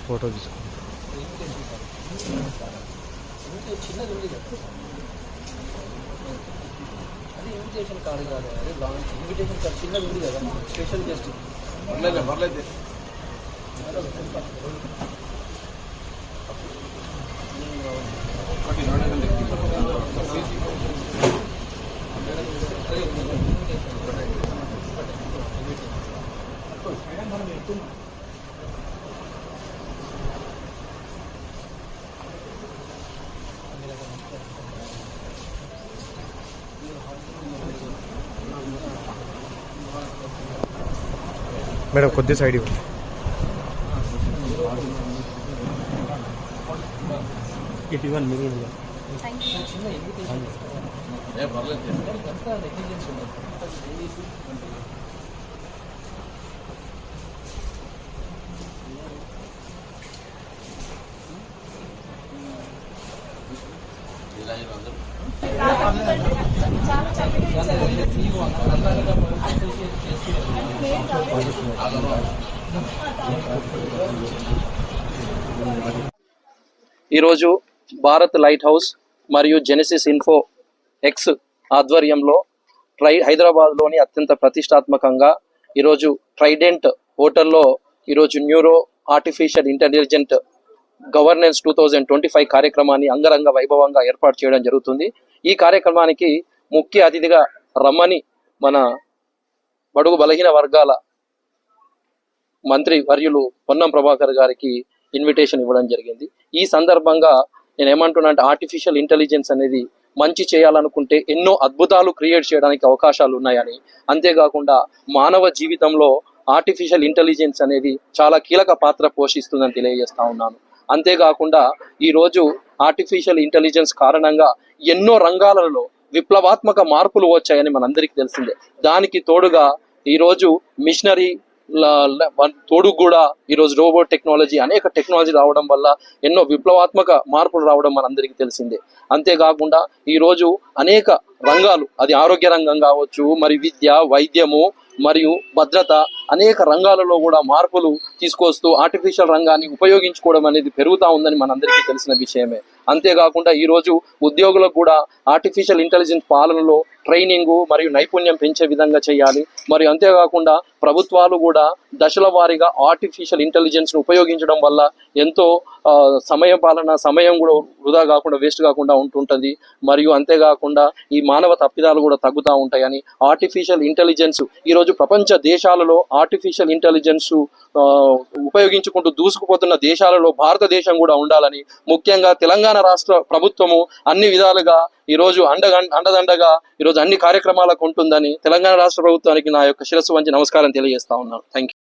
Photo తీసుకో. చిన్నది ఉంది కదా, అది ఇన్విటేషన్ కార్డు కాదు, అదే లాంచ్ ఇన్విటేషన్ కార్డు చిన్నది ఉంది కదా, స్పెషల్ గెస్ట్. పర్లేదు మేడం కొద్ది సైడ్ ఇవ్వండి. ఇటువంటి మీరు చిన్న ఇన్విటేషన్ నెగ్లిజెన్స్ ఉండదు. ఈరోజు భారత్ లైట్ హౌస్ మరియు జెనెసిస్ ఇన్ఫో ఎక్స్ ఆధ్వర్యంలో హైదరాబాద్లోని అత్యంత ప్రతిష్టాత్మకంగా ఈరోజు ట్రైడెంట్ హోటల్లో ఈరోజు న్యూరో ఆర్టిఫిషియల్ ఇంటెలిజెంట్ గవర్నెన్స్ 2025 కార్యక్రమాన్ని అంగరంగ వైభవంగా ఏర్పాటు చేయడం జరుగుతుంది. ఈ కార్యక్రమానికి ముఖ్య అతిథిగా రమ్మని మన బడుగు బలహీన వర్గాల మంత్రి వర్యులు పొన్నం ప్రభాకర్ గారికి ఇన్విటేషన్ ఇవ్వడం జరిగింది. ఈ సందర్భంగా నేను ఏమంటున్నా అంటే ఆర్టిఫిషియల్ ఇంటెలిజెన్స్ అనేది మంచి చేయాలనుకుంటే ఎన్నో అద్భుతాలు క్రియేట్ చేయడానికి అవకాశాలు ఉన్నాయని, అంతేకాకుండా మానవ జీవితంలో ఆర్టిఫిషియల్ ఇంటెలిజెన్స్ అనేది చాలా కీలక పాత్ర పోషిస్తుందని తెలియజేస్తా ఉన్నాను. అంతేకాకుండా ఈరోజు ఆర్టిఫిషియల్ ఇంటెలిజెన్స్ కారణంగా ఎన్నో రంగాలలో విప్లవాత్మక మార్పులు వచ్చాయని మనందరికీ తెలిసిందే. దానికి తోడుగా ఈరోజు మిషనరీ తోడు కూడా ఈరోజు రోబోట్ టెక్నాలజీ, అనేక టెక్నాలజీ రావడం వల్ల ఎన్నో విప్లవాత్మక మార్పులు రావడం మనందరికీ తెలిసిందే. అంతేకాకుండా ఈరోజు అనేక రంగాలు, అది ఆరోగ్య రంగం కావచ్చు, మరి విద్య, వైద్యము మరియు భద్రత, అనేక రంగాలలో కూడా మార్పులు తీసుకొస్తూ ఆర్టిఫిషియల్ రంగాన్ని ఉపయోగించుకోవడం అనేది పెరుగుతూ ఉందని మనందరికీ తెలిసిన విషయమే. అంతేకాకుండా ఈరోజు ఉద్యోగులకు కూడా ఆర్టిఫిషియల్ ఇంటెలిజెన్స్ పాలనలో ట్రైనింగ్ మరియు నైపుణ్యం పెంచే విధంగా చేయాలి. మరియు అంతేకాకుండా ప్రభుత్వాలు కూడా దశల వారీగా ఆర్టిఫిషియల్ ఇంటెలిజెన్స్ను ఉపయోగించడం వల్ల ఎంతో సమయం కూడా వృధా కాకుండా, వేస్ట్ కాకుండా ఉంటుంటుంది. మరియు అంతేకాకుండా ఈ మానవ తప్పిదాలు కూడా తగ్గుతూ ఉంటాయని, ఆర్టిఫిషియల్ ఇంటెలిజెన్స్ ఈరోజు ప్రపంచ దేశాలలో ఆర్టిఫిషియల్ ఇంటెలిజెన్స్ ఉపయోగించుకుంటూ దూసుకుపోతున్న దేశాలలో భారతదేశం కూడా ఉండాలని, ముఖ్యంగా తెలంగాణ రాష్ట్ర ప్రభుత్వము అన్ని విధాలుగా ఈరోజు అండదండగా ఈరోజు అన్ని కార్యక్రమాలకు ఉంటుందని తెలంగాణ రాష్ట్ర ప్రభుత్వానికి నా యొక్క శిరస్సు వంచి నమస్కారం తెలియజేస్తా ఉన్నాను. Thank you.